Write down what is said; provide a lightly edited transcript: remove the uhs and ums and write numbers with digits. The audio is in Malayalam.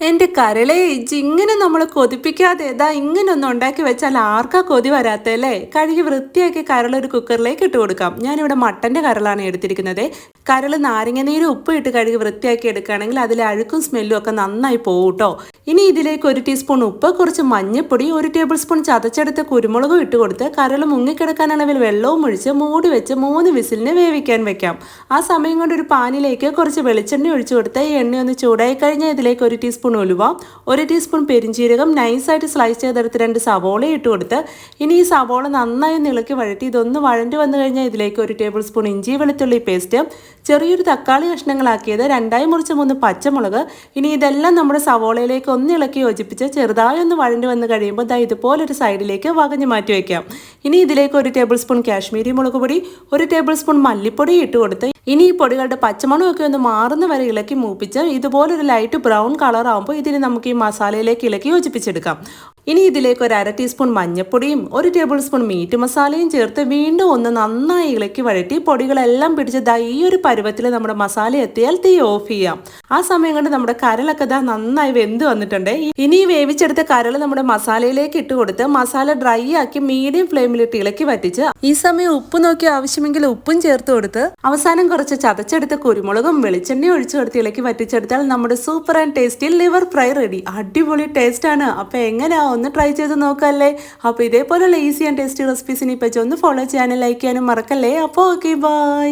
എൻ്റെ കരളെ ഇങ്ങനെ നമ്മൾ കൊതിപ്പിക്കാതെ ഇങ്ങനെ ഒന്ന് ഉണ്ടാക്കി വെച്ചാൽ ആർക്കാ കൊതി വരാത്തല്ലേ. കഴുകി വൃത്തിയാക്കി കരൾ ഒരു കുക്കറിലേക്ക് ഇട്ട് കൊടുക്കാം. ഞാനിവിടെ മട്ടൻ്റെ കരളാണ് എടുത്തിരിക്കുന്നത്. കരൾ നാരങ്ങനീര് ഉപ്പ് ഇട്ട് കഴുകി വൃത്തിയാക്കി എടുക്കുകയാണെങ്കിൽ അതിലെ അഴുക്കും സ്മെല്ലും ഒക്കെ നന്നായി പോകും കേട്ടോ. ഇനി ഇതിലേക്ക് 1 ടീസ്പൂൺ ഉപ്പ്, കുറച്ച് മഞ്ഞൾപ്പൊടി, 1 ടേബിൾ സ്പൂൺ ചതച്ചെടുത്ത കുരുമുളകും ഇട്ട് കൊടുത്ത് കരൾ മുങ്ങിക്കിടക്കാൻ അളവിൽ വെള്ളവും ഒഴിച്ച് മൂടി വെച്ച് 3 വിസിലിന് വേവിക്കാൻ വെക്കാം. ആ സമയം കൊണ്ട് ഒരു പാനിലേക്ക് കുറച്ച് വെളിച്ചെണ്ണ ഒഴിച്ചു കൊടുത്ത് ഈ എണ്ണ ഒന്ന് ചൂടായി കഴിഞ്ഞാൽ ഇതിലേക്ക് 1 ടീസ്പൂൺ ഉലുവ, 1 ടീസ്പൂൺ പെരിഞ്ചീരകം നൈസായിട്ട് സ്ലൈസ് ചെയ്തെടുത്ത് 2 സവോള ഇട്ട് കൊടുത്ത് ഇനി ഈ സവോള നന്നായി ഇളക്കി വഴറ്റി ഇതൊന്ന് വഴണ്ടി വന്നു കഴിഞ്ഞാൽ ഇതിലേക്ക് 1 ടേബിൾ സ്പൂൺ ഇഞ്ചി വെളുത്തുള്ളി പേസ്റ്റ്, ചെറിയൊരു തക്കാളി കഷ്ണങ്ങളാക്കിയത്, 2ആയി മുറിച്ച 3 പച്ചമുളക്. ഇനി ഇതെല്ലാം നമ്മുടെ സവോളയിലേക്ക് ഒന്ന് ഇളക്കി യോജിപ്പിച്ച് ചെറുതായി ഒന്ന് വഴണ്ടി വന്ന് കഴിയുമ്പോൾ ഇതുപോലൊരു സൈഡിലേക്ക് വകഞ്ഞ് മാറ്റി വയ്ക്കാം. ഇനി ഇതിലേക്ക് 1 ടേബിൾ സ്പൂൺ കാശ്മീരി മുളക് പൊടി, 1 ടേബിൾ സ്പൂൺ മല്ലിപ്പൊടി ഇട്ട് കൊടുത്ത് ഇനി ഈ പൊടികളുടെ പച്ചമണമൊക്കെ ഒന്ന് മാറുന്ന വരെ ഇളക്കി മൂപ്പിച്ച് ഇതുപോലൊരു ലൈറ്റ് ബ്രൗൺ കളർ ആകുമ്പോൾ ഇതിന് നമുക്ക് ഈ മസാലയിലേക്ക് ഇളക്കി യോജിപ്പിച്ചെടുക്കാം. ഇനി ഇതിലേക്ക് 1/2 ടീസ്പൂൺ മഞ്ഞൾപ്പൊടിയും 1 ടേബിൾ സ്പൂൺ മീറ്റ് മസാലയും ചേർത്ത് വീണ്ടും ഒന്ന് നന്നായി ഇളക്കി വഴറ്റി പൊടികളെല്ലാം പിടിച്ച് ഈ ഒരു പരുവത്തിൽ നമ്മുടെ മസാല എത്തിയാൽ തീ ഓഫ് ചെയ്യാം. ആ സമയം കൊണ്ട് നമ്മുടെ കരളൊക്കെ നന്നായി വെന്ത് വന്നിട്ടുണ്ട്. ഇനി വേവിച്ചെടുത്ത കരൾ നമ്മുടെ മസാലയിലേക്ക് ഇട്ട് കൊടുത്ത് മസാല ഡ്രൈ ആക്കി മീഡിയം ഫ്ലെയിമിലിട്ട് ഇളക്കി വറ്റിച്ച് ഈ സമയം ഉപ്പ് നോക്കി ആവശ്യമെങ്കിൽ ഉപ്പും ചേർത്ത് കൊടുത്ത് അവസാനം കുറച്ച് ചതച്ചെടുത്ത കുരുമുളകും വെളിച്ചെണ്ണയും ഒഴിച്ചു കൊടുത്ത് ഇളക്കി വറ്റിച്ചെടുത്താൽ നമ്മുടെ super and tasty liver fry ready. അടിപൊളി ടേസ്റ്റ് ആണ്. അപ്പോൾ എങ്ങനെയാ ഒന്ന് ട്രൈ ചെയ്ത് നോക്കല്ലേ. അപ്പോൾ ഇതേപോലെയുള്ള ഈസി ആൻഡ് ടേസ്റ്റി റെസിപ്പീസിനെ പറ്റി ഒന്ന് ഫോളോ ചെയ്യാനും ലൈക്ക് ചെയ്യാനും മറക്കല്ലേ. അപ്പോൾ ഓക്കെ, ബൈ.